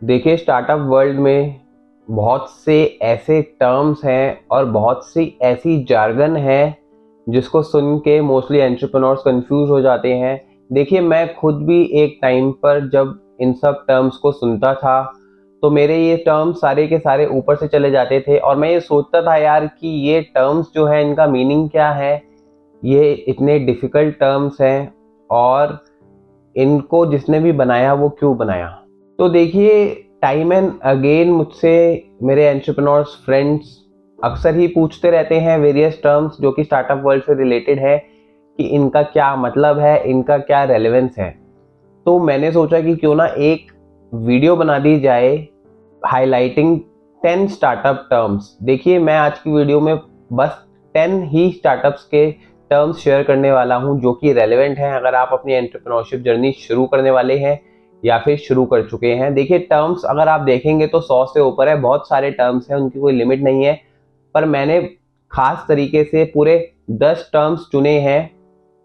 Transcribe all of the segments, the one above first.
देखिए, startup world में बहुत से ऐसे टर्म्स हैं और बहुत सी ऐसी जार्गन है जिसको सुन के मोस्टली एंटरप्रेन्योर्स कंफ्यूज हो जाते हैं। देखिए, मैं खुद भी एक टाइम पर जब इन सब टर्म्स को सुनता था तो मेरे ये टर्म्स सारे के सारे ऊपर से चले जाते थे और मैं ये सोचता था यार कि ये टर्म्स जो है इनका मीनिंग क्या है, ये इतने डिफ़िकल्ट टर्म्स हैं और इनको जिसने भी बनाया वो क्यों बनाया। तो देखिए, टाइम एंड अगेन मुझसे मेरे एंटरप्रेन्योर्स फ्रेंड्स अक्सर ही पूछते रहते हैं वेरियस टर्म्स जो कि स्टार्टअप वर्ल्ड से रिलेटेड है कि इनका क्या मतलब है, इनका क्या रेलेवेंस है। तो मैंने सोचा कि क्यों ना एक वीडियो बना दी जाए हाइलाइटिंग 10 स्टार्टअप टर्म्स। देखिए, मैं आज की वीडियो में बस 10 ही स्टार्टअप्स के टर्म्स शेयर करने वाला हूं जो कि रेलेवेंट हैं अगर आप अपनी एंटरप्रेन्योरशिप जर्नी शुरू करने वाले हैं या फिर शुरू कर चुके हैं। देखिए, टर्म्स अगर आप देखेंगे तो 100 से ऊपर है, बहुत सारे टर्म्स हैं, उनकी कोई लिमिट नहीं है। पर मैंने खास तरीके से पूरे 10 टर्म्स चुने हैं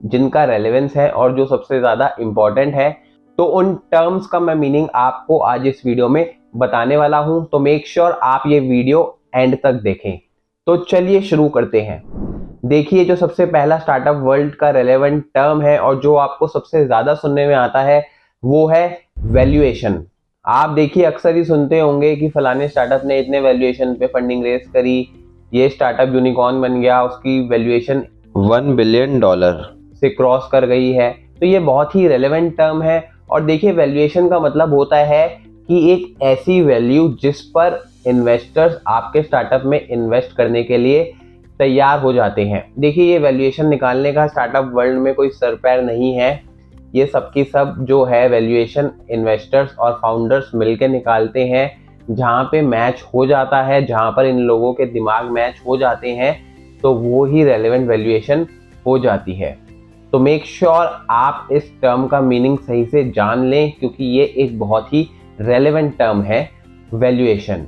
जिनका रेलेवेंस है और जो सबसे ज़्यादा इम्पॉर्टेंट है। तो उन टर्म्स का मैं मीनिंग आपको आज इस वीडियो में बताने वाला हूं, तो मेक श्योर आप ये वीडियो एंड तक देखें। तो चलिए शुरू करते हैं। देखिए, जो सबसे पहला स्टार्टअप वर्ल्ड का रेलेवेंट टर्म है और जो आपको सबसे ज़्यादा सुनने में आता है वो है वैल्यूएशन। आप देखिए, अक्सर ही सुनते होंगे कि फलाने स्टार्टअप ने इतने वैल्यूएशन पे फंडिंग रेस करी, ये स्टार्टअप यूनिकॉर्न बन गया, उसकी वैल्यूएशन $1 बिलियन से क्रॉस कर गई है। तो ये बहुत ही रेलेवेंट टर्म है। और देखिए, वैल्यूएशन का मतलब होता है कि एक ऐसी वैल्यू जिस पर इन्वेस्टर्स आपके स्टार्टअप में इन्वेस्ट करने के लिए तैयार हो जाते हैं। देखिए, ये वैल्यूएशन निकालने का स्टार्टअप वर्ल्ड में कोई सर पैर नहीं है। ये सब की सब जो है वैल्यूएशन इन्वेस्टर्स और फाउंडर्स मिलकर निकालते हैं। जहाँ पे मैच हो जाता है, जहाँ पर इन लोगों के दिमाग मैच हो जाते हैं, तो वो ही रेलेवेंट वैल्यूएशन हो जाती है। तो मेक श्योर आप इस टर्म का मीनिंग सही से जान लें क्योंकि ये एक बहुत ही रेलेवेंट टर्म है, वैल्यूएशन।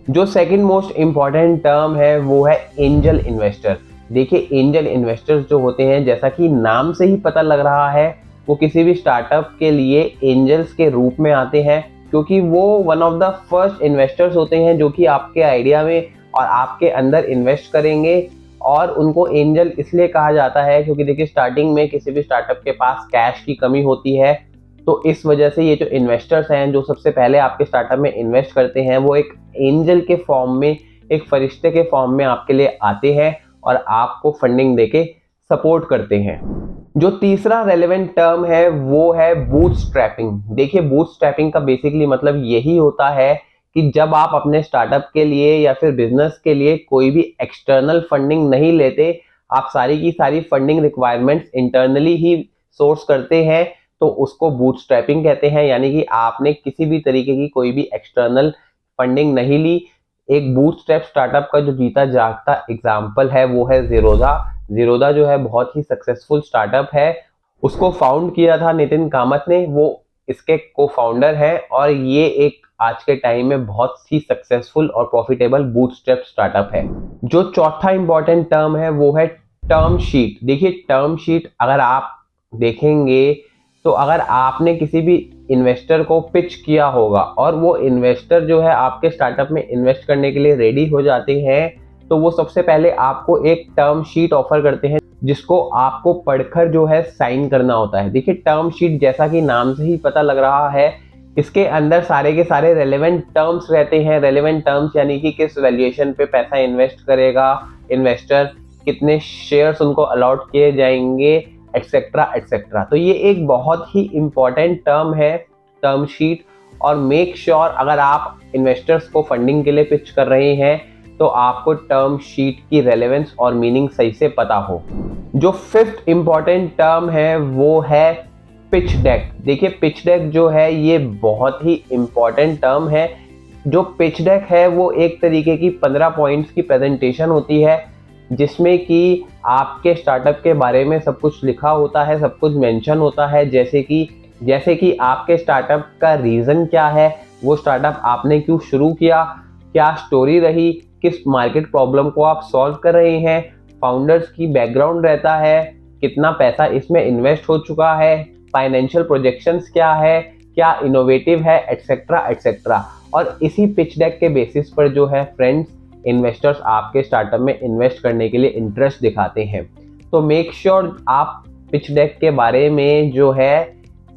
जो सेकंड मोस्ट इम्पॉर्टेंट टर्म है वो है एंजल इन्वेस्टर। देखिए, एंजल इन्वेस्टर्स जो होते हैं, जैसा कि नाम से ही पता लग रहा है, वो किसी भी स्टार्टअप के लिए एंजल्स के रूप में आते हैं क्योंकि वो one of the first investors होते हैं जो कि आपके आइडिया में और आपके अंदर इन्वेस्ट करेंगे। और उनको एंजल इसलिए कहा जाता है क्योंकि देखिए, स्टार्टिंग में किसी भी स्टार्टअप के पास कैश की कमी होती है, तो इस वजह से ये जो इन्वेस्टर्स हैं जो सबसे पहले आपके स्टार्टअप में इन्वेस्ट करते हैं वो एक एंजल के फॉर्म में, एक फरिश्ते के फॉर्म में आपके लिए आते हैं और आपको फंडिंग देके सपोर्ट करते हैं। जो तीसरा रेलेवेंट टर्म है वो है बूटस्ट्रैपिंग। देखिए, बूटस्ट्रैपिंग का बेसिकली मतलब यही होता है कि जब आप अपने स्टार्टअप के लिए या फिर बिजनेस के लिए कोई भी एक्सटर्नल फंडिंग नहीं लेते, आप सारी की सारी फंडिंग रिक्वायरमेंट्स इंटरनली ही सोर्स करते हैं, तो उसको बूटस्ट्रैपिंग कहते हैं। यानी कि आपने किसी भी तरीके की कोई भी एक्सटर्नल फंडिंग नहीं ली। एक बूटस्ट्रैप स्टार्टअप का जो जीता जागता एग्जांपल है वो है ज़ीरोधा। ज़ीरोधा जो है बहुत ही सक्सेसफुल स्टार्टअप है। उसको फाउंड किया था नितिन कामत ने, वो इसके को फाउंडर है और ये एक आज के टाइम में बहुत ही सक्सेसफुल और प्रॉफिटेबल बूटस्ट्रैप स्टार्टअप है। जो चौथा इंपॉर्टेंट टर्म है वो है टर्म शीट। देखिए, टर्म शीट अगर आप देखेंगे तो अगर आपने किसी भी इन्वेस्टर को पिच किया होगा और वो इन्वेस्टर जो है आपके स्टार्टअप में इन्वेस्ट करने के लिए रेडी हो जाते हैं, तो वो सबसे पहले आपको एक टर्म शीट ऑफर करते हैं जिसको आपको पढ़कर जो है साइन करना होता है। देखिए, टर्म शीट जैसा कि नाम से ही पता लग रहा है, इसके अंदर सारे के सारे रेलेवेंट टर्म्स रहते हैं। रेलेवेंट टर्म्स यानी कि किस वैल्यूएशन पे पैसा इन्वेस्ट करेगा इन्वेस्टर, कितने शेयर्स उनको अलॉट किए जाएंगे, एक्सेट्रा एक्सेट्रा। तो ये एक बहुत ही इंपॉर्टेंट टर्म है, टर्म शीट। और मेक श्योर अगर आप इन्वेस्टर्स को फंडिंग के लिए पिच कर रहे हैं तो आपको टर्म शीट की रेलेवेंस और मीनिंग सही से पता हो। जो फिफ्थ इंपॉर्टेंट टर्म है वो है पिच डेक। देखिए, पिच डेक जो है ये बहुत ही इंपॉर्टेंट टर्म है। जो पिच डेक है वो एक तरीके की 15 पॉइंट्स की प्रेजेंटेशन होती है जिसमें कि आपके स्टार्टअप के बारे में सब कुछ लिखा होता है, सब कुछ मेंशन होता है। जैसे कि आपके स्टार्टअप का रीज़न क्या है, वो स्टार्टअप आपने क्यों शुरू किया, क्या स्टोरी रही, किस मार्केट प्रॉब्लम को आप सॉल्व कर रहे हैं, फाउंडर्स की बैकग्राउंड रहता है, कितना पैसा इसमें इन्वेस्ट हो चुका है, फाइनेंशियल प्रोजेक्शंस क्या है, क्या इनोवेटिव है, एटसेट्रा एटसेट्रा। और इसी पिच डेक के बेसिस पर जो है फ्रेंड्स, इन्वेस्टर्स आपके स्टार्टअप में इन्वेस्ट करने के लिए इंटरेस्ट दिखाते हैं। तो मेक श्योर आप पिच डेक के बारे में जो है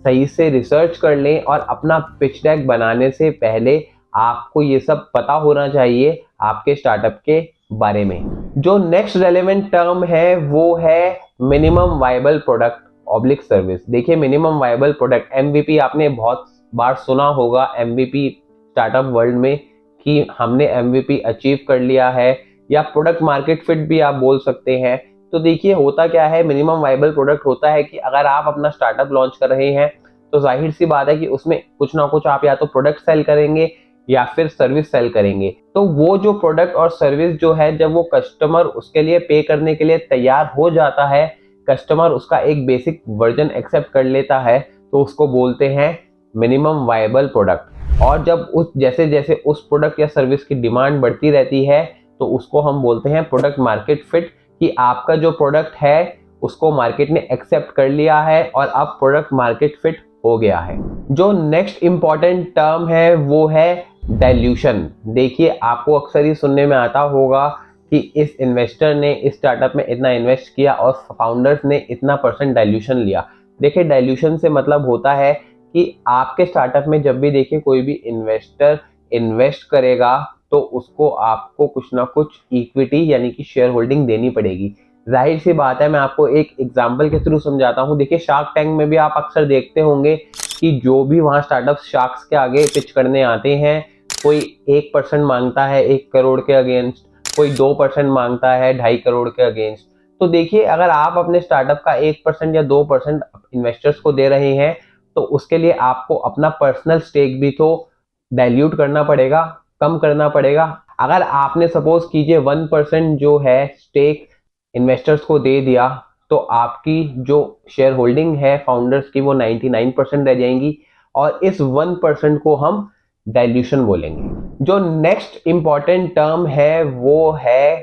सही से रिसर्च कर लें, और अपना पिच डेक बनाने से पहले आपको ये सब पता होना चाहिए आपके स्टार्टअप के बारे में। जो नेक्स्ट रेलेवेंट टर्म है वो है minimum viable product oblique service. देखिए, मिनिमम वायबल प्रोडक्ट, एमवीपी, आपने बहुत बार सुना होगा एमवीपी स्टार्टअप वर्ल्ड में, कि हमने एमवीपी अचीव कर लिया है, या प्रोडक्ट मार्केट फिट भी आप बोल सकते हैं। तो देखिए, होता क्या है, मिनिमम वायबल प्रोडक्ट होता है कि अगर आप अपना स्टार्टअप लॉन्च कर रहे हैं तो जाहिर सी बात है कि उसमें कुछ ना कुछ आप या तो प्रोडक्ट सेल करेंगे या फिर सर्विस सेल करेंगे। तो वो जो प्रोडक्ट और सर्विस जो है, जब वो कस्टमर उसके लिए पे करने के लिए तैयार हो जाता है, कस्टमर उसका एक बेसिक वर्जन एक्सेप्ट कर लेता है, तो उसको बोलते हैं मिनिमम वायबल प्रोडक्ट। और जब जैसे जैसे उस प्रोडक्ट या सर्विस की डिमांड बढ़ती रहती है, तो उसको हम बोलते हैं प्रोडक्ट मार्केट फिट, कि आपका जो प्रोडक्ट है उसको मार्केट ने एक्सेप्ट कर लिया है और अब प्रोडक्ट मार्केट फिट हो गया है। जो नेक्स्ट इंपॉर्टेंट टर्म है वो है डाइल्यूशन। देखिए, आपको अक्सर ही सुनने में आता होगा कि इस इन्वेस्टर ने इस स्टार्टअप में इतना इन्वेस्ट किया और फाउंडर्स ने इतना % डाइल्यूशन लिया। देखिए, डाइल्यूशन से मतलब होता है कि आपके स्टार्टअप में जब भी देखिए कोई भी इन्वेस्टर इन्वेस्ट करेगा तो उसको आपको कुछ ना कुछ इक्विटी यानी कि शेयर होल्डिंग देनी पड़ेगी। जाहिर सी बात है, मैं आपको एक एग्जांपल के थ्रू समझाता हूँ। देखिए, शार्क टैंक में भी आप अक्सर देखते होंगे कि जो भी वहाँ स्टार्टअप शार्क्स के आगे पिच करने आते हैं, कोई 1% मांगता है 1 करोड़ के अगेंस्ट, कोई 2% मांगता है 2.5 करोड़ के अगेंस्ट। तो देखिए, अगर आप अपने स्टार्टअप का 1% या 2% इन्वेस्टर्स को दे रहे हैं, तो उसके लिए आपको अपना पर्सनल स्टेक भी तो डाइल्यूट करना पड़ेगा, कम करना पड़ेगा। अगर आपने सपोज कीजिए 1% जो है स्टेक इन्वेस्टर्स को दे दिया, तो आपकी जो शेयर होल्डिंग है फाउंडर्स की वो 99% रह जाएंगी, और इस 1% को हम डाइल्यूशन बोलेंगे। जो नेक्स्ट इंपॉर्टेंट टर्म है वो है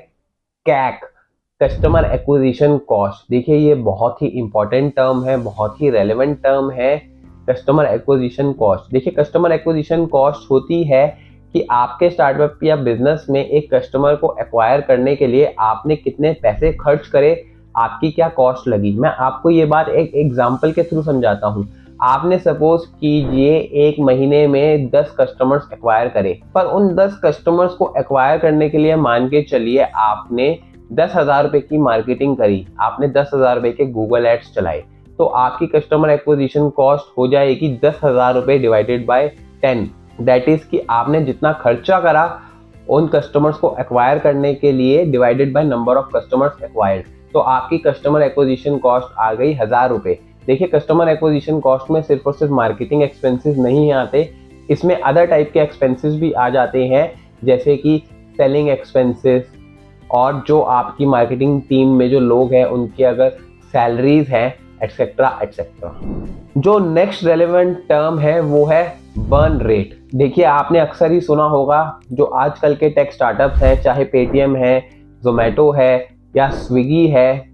कैक, कस्टमर एक्विजिशन कॉस्ट। देखिए, ये बहुत ही इंपॉर्टेंट टर्म है, बहुत ही रेलेवेंट टर्म है, कस्टमर एक्विजिशन कॉस्ट। देखिए, कस्टमर एक्विजिशन कॉस्ट होती है कि आपके स्टार्टअप या बिजनेस में एक कस्टमर को एक्वायर करने के लिए आपने कितने पैसे खर्च करे, आपकी क्या कॉस्ट लगी। मैं आपको ये बात एक एग्जांपल के थ्रू समझाता हूँ। आपने सपोज कीजिए एक महीने में 10 कस्टमर्स एक्वायर करे, पर उन 10 कस्टमर्स को एक्वायर करने के लिए मान के चलिए आपने 10,000 रुपए की मार्केटिंग करी, आपने 10,000 रुपए के गूगल एड्स चलाए, तो आपकी कस्टमर एक्विजिशन कॉस्ट हो जाएगी 10,000 रुपए डिवाइडेड बाय 10। दैट इज कि आपने जितना खर्चा करा उन कस्टमर्स को एक्वायर करने के लिए divided by number of customers acquired, तो आपकी कस्टमर एक्विजिशन कॉस्ट आ गई 1,000 रुपए। देखिए, कस्टमर एक्विजिशन कॉस्ट में सिर्फ और सिर्फ मार्केटिंग एक्सपेंसेस नहीं आते, इसमें अदर टाइप के एक्सपेंसेस भी आ जाते हैं, जैसे कि सेलिंग एक्सपेंसेस, और जो आपकी मार्केटिंग टीम में जो लोग हैं उनकी अगर सैलरीज हैं, एटसेट्रा एटसेट्रा। जो नेक्स्ट रेलेवेंट टर्म है वो है बर्न रेट। देखिए, आपने अक्सर ही सुना होगा, जो आजकल के टेक स्टार्टअप्स हैं, चाहे पेटीएम है, जोमेटो है या स्विगी है,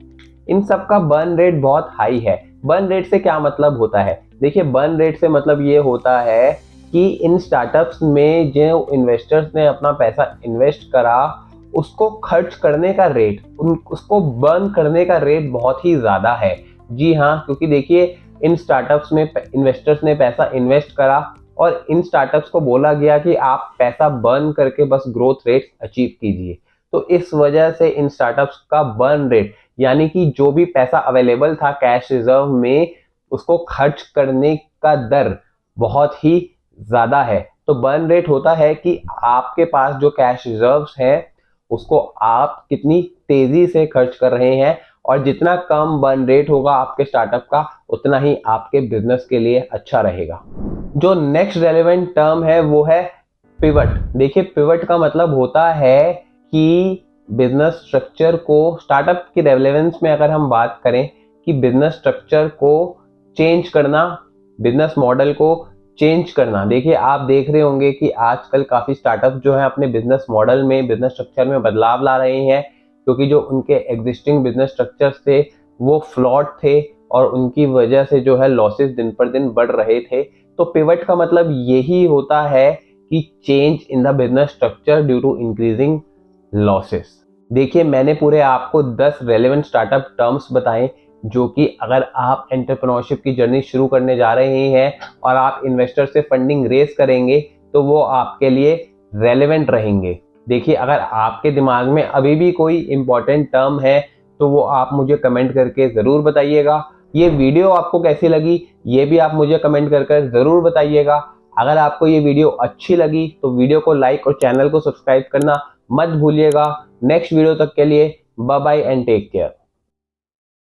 इन सब का बर्न रेट बहुत हाई है। बर्न रेट से क्या मतलब होता है? देखिए, बर्न रेट से मतलब ये होता है कि इन स्टार्टअप्स में जो इन्वेस्टर्स ने अपना पैसा इन्वेस्ट करा, उसको खर्च करने का रेट, उसको बर्न करने का रेट बहुत ही ज़्यादा है। जी हाँ, क्योंकि देखिए, इन स्टार्टअप्स में इन्वेस्टर्स ने पैसा इन्वेस्ट करा और इन स्टार्टअप्स को बोला गया कि आप पैसा बर्न करके बस ग्रोथ रेट अचीव कीजिए। तो इस वजह से इन स्टार्टअप्स का बर्न रेट, यानी कि जो भी पैसा अवेलेबल था कैश रिजर्व में, उसको खर्च करने का दर बहुत ही ज़्यादा है। तो बर्न रेट होता है कि आपके पास जो कैश रिजर्व्स है उसको आप कितनी तेजी से खर्च कर रहे हैं, और जितना कम बर्न रेट होगा आपके स्टार्टअप का, उतना ही आपके बिजनेस के लिए अच्छा रहेगा। जो नेक्स्ट रेलेवेंट टर्म है वो है पिवट। देखिए, पिवट का मतलब होता है कि बिजनेस स्ट्रक्चर को, स्टार्टअप की रेलेवेंस में अगर हम बात करें कि बिजनेस स्ट्रक्चर को चेंज करना, बिजनेस मॉडल को चेंज करना। देखिए, आप देख रहे होंगे कि आजकल काफ़ी स्टार्टअप जो है अपने बिजनेस मॉडल में, बिजनेस स्ट्रक्चर में बदलाव ला रहे हैं, क्योंकि जो उनके एग्जिस्टिंग बिजनेस स्ट्रक्चर्स थे वो फ्लॉड थे और उनकी वजह से जो है लॉसेस दिन पर दिन बढ़ रहे थे। तो पिवट का मतलब यही होता है कि change in the business structure due to increasing losses. देखिए, मैंने पूरे आपको 10 रेलेवेंट स्टार्टअप टर्म्स बताए जो कि अगर आप एंटरप्रेन्योरशिप की जर्नी शुरू करने जा रहे हैं और आप इन्वेस्टर से फंडिंग रेज करेंगे तो वो आपके लिए रेलेवेंट रहेंगे। देखिए, अगर आपके दिमाग में अभी भी कोई इंपॉर्टेंट टर्म है तो वो आप मुझे कमेंट करके ज़रूर बताइएगा। ये वीडियो आपको कैसी लगी ये भी आप मुझे कमेंट कर ज़रूर बताइएगा। अगर आपको ये वीडियो अच्छी लगी तो वीडियो को लाइक और चैनल को सब्सक्राइब करना मत भूलिएगा। नेक्स्ट वीडियो तक के लिए bye bye and take care.